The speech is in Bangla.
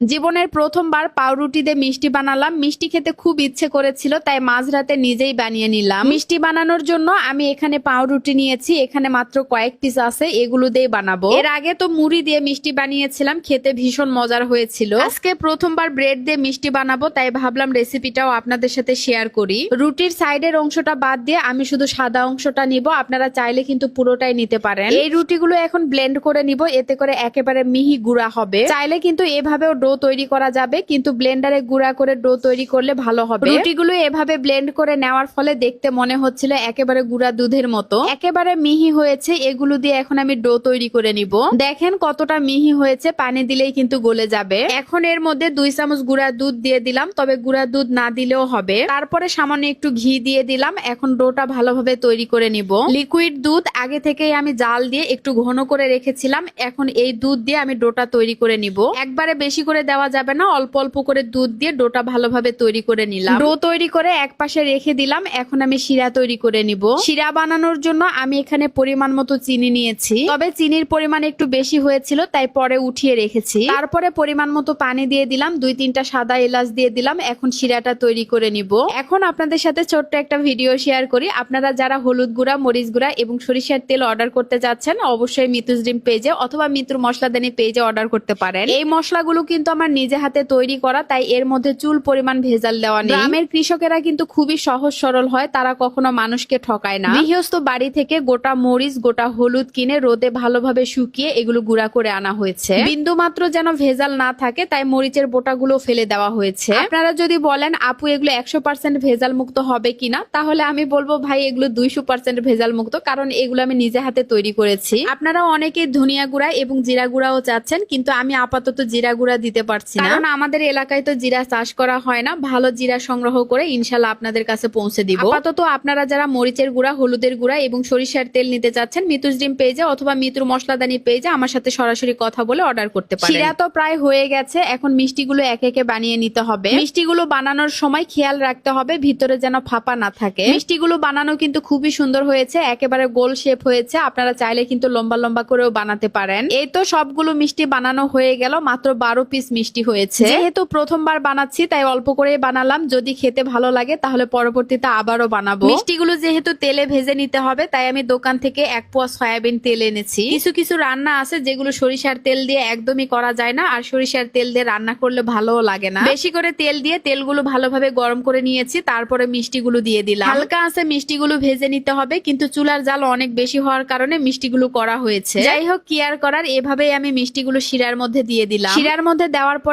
জীবনের প্রথমবার পাউরুটি দিয়ে মিষ্টি বানালাম। মিষ্টি খেতে খুব ইচ্ছে করেছিল, তাই মাঝরাতে নিজেই বানিয়ে নিলাম। মিষ্টি বানানোর জন্য আমি এখানে পাউরুটি নিয়েছি, এখানে মাত্র কয়েক পিস আছে, এগুলো দিয়ে বানাবো। এর আগে তো মুড়ি দিয়ে মিষ্টি বানিয়েছিলাম, খেতে ভীষণ মজার হয়েছিল। আজকে প্রথমবার ব্রেড দিয়ে মিষ্টি বানাবো, তাই ভাবলাম রেসিপিটাও আপনাদের সাথে শেয়ার করি। রুটির সাইডের অংশটা বাদ দিয়ে আমি শুধু সাদা অংশটা নিব, আপনারা চাইলে কিন্তু পুরোটাই নিতে পারেন। এই রুটিগুলো এখন ব্লেন্ড করে নিব, এতে করে একেবারে মিহি গুঁড়া হবে। চাইলে কিন্তু এভাবেও ডো তৈরি করা যাবে, কিন্তু ব্লেন্ডারে গুঁড়া করে ডো তৈরি করলে ভালো হবে। রুটিগুলো এভাবে ব্লেন্ড করে নেওয়ার ফলে দেখতে মনে হচ্ছিল একেবারে গুঁড়া দুধের মতো, একেবারে মিহি হয়েছে। এগুলো দিয়ে এখন আমি ডো তৈরি করে নিব। দেখেন কতটা মিহি হয়েছে, পানি দিলেই কিন্তু গলে যাবে। এখন এর মধ্যে 2 চামচ গুঁড়া দুধ দিয়ে দিলাম, তবে গুঁড়া দুধ না দিলেও হবে। তারপরে সামান্য একটু ঘি দিয়ে দিলাম। এখন ডোটা ভালোভাবে তৈরি করে নিব। লিকুইড দুধ আগে থেকেই আমি জাল দিয়ে একটু ঘন করে রেখেছিলাম, এখন এই দুধ দিয়ে আমি ডোটা তৈরি করে নিব। একবারে বেশি করে দেওয়া যাবে না, অল্প অল্প করে দুধ দিয়ে ডোটা ভালোভাবে তৈরি করে নিলাম। ডো তৈরি করে এক পাশে রেখে দিলাম। এখন আমি শিরা তৈরি করে নিব। শিরা বানানোর জন্য আমি এখানে পরিমাণ মতো চিনি নিয়েছি, তবে চিনির পরিমাণ একটু বেশি হয়েছিল, তাই পরে উঠিয়ে রেখেছি। তারপরে পরিমাণ মতো পানি দিয়ে দিলাম, 2-3টা সাদা এলাচ দিয়ে দিলাম। এখন শিরাটা তৈরি করে নিব। এখন আপনাদের সাথে ছোট্ট একটা ভিডিও শেয়ার করি। আপনারা যারা হলুদ গুঁড়া, মরিচ গুঁড়া এবং সরিষার তেল অর্ডার করতে যাচ্ছেন, অবশ্যই মিতুস ড্রিম পেজে অথবা মিতুর মশলাদানি পেজে অর্ডার করতে পারেন। এই মশলাগুলো কিন্তু আমার নিজে হাতে তৈরি করা, তাই এর মধ্যে চুল পরিমাণ ভেজাল দেওয়া নেই। গ্রামের কৃষকেরা কিন্তু খুবই সহজ সরল হয়, তারা কখনো মানুষকে ঠকায় না। গৃহস্থ বাড়ি থেকে গোটা মরিচ, গোটা হলুদ কিনে রোদে ভালোভাবে শুকিয়ে এগুলো গুঁড়া করে আনা হয়েছে। বিন্দু মাত্র যেন ভেজাল না থাকে, তাই মরিচের বোটাগুলো ফেলে দেওয়া হয়েছে। আপনারা যদি বলেন আপু এগুলো 100% ভেজাল মুক্ত হবে কিনা, তাহলে আমি বলবো ভাই এগুলো 200% ভেজাল মুক্ত, কারণ এগুলো আমি নিজে হাতে তৈরি করেছি। আপনারা অনেকে ধনিয়া গুঁড়া এবং জিরা গুঁড়াও চাচ্ছেন, কিন্তু আমি আপাতত জিরা গুঁড়া দিতে পারছি না, কারণ আমাদের এলাকায় তো জিরা চাষ করা হয় না। ভালো জিরা সংগ্রহ করে ইনশাল্লাহ আপনাদের কাছে পৌঁছে দিব। আপাতত আপনারা যারা মরিচের গুঁড়া, হলুদের গুঁড়া এবং সরিষার তেল নিতে চাচ্ছেন, মিতুস ড্রিম পেজে অথবা মিতুর মশলাদানি পেজে আমার সাথে সরাসরি কথা বলে অর্ডার করতে পারেন। শিরা তো প্রায় হয়ে গেছে, এখন মিষ্টিগুলো একে একে বানিয়ে নিতে হবে। মিষ্টিগুলো বানানোর সময় খেয়াল রাখতে হবে ভিতরে যেন ফাঁপা না থাকে। মিষ্টিগুলো বানানো কিন্তু খুবই সুন্দর হয়েছে, একেবারে গোল শেপ হয়েছে। আপনারা চাইলে কিন্তু লম্বা লম্বা করেও বানাতে পারেন। এই তো সবগুলো মিষ্টি বানানো হয়ে গেল, মাত্র 12 পিস মিষ্টি হয়েছে। যেহেতু প্রথমবার বানাচ্ছি তাই অল্প করে বানালাম, যদি খেতে ভালো লাগে তাহলে পরবর্তীতে আবারও বানাবো। মিষ্টিগুলো যেহেতু তেলে ভেজে নিতে হবে, তাই আমি দোকান থেকে 1 পোয়া সয়াবিন তেল এনেছি। কিছু কিছু রান্না আছে যেগুলো সরিষার তেল দিয়ে একদমই করা যায় না, আর সরিষার তেল দিয়ে রান্না করলে ভালোও লাগে না। বেশি করে তেল দিয়ে তেলগুলো ভালোভাবে গরম করে নিয়েছি, তারপরে মিষ্টিগুলো দিয়ে দিলাম। হালকা আছে মিষ্টিগুলো ভেজে নিতে হবে, কিন্তু চুলার জাল অনেক বেশি হওয়ার কারণে মিষ্টিগুলো করা হয়েছে। যাই হোক, কি আর করার, এভাবেই আমি মিষ্টিগুলো শিরার মধ্যে দিয়ে দিলাম। শিরার মধ্যে দেওয়ার পরে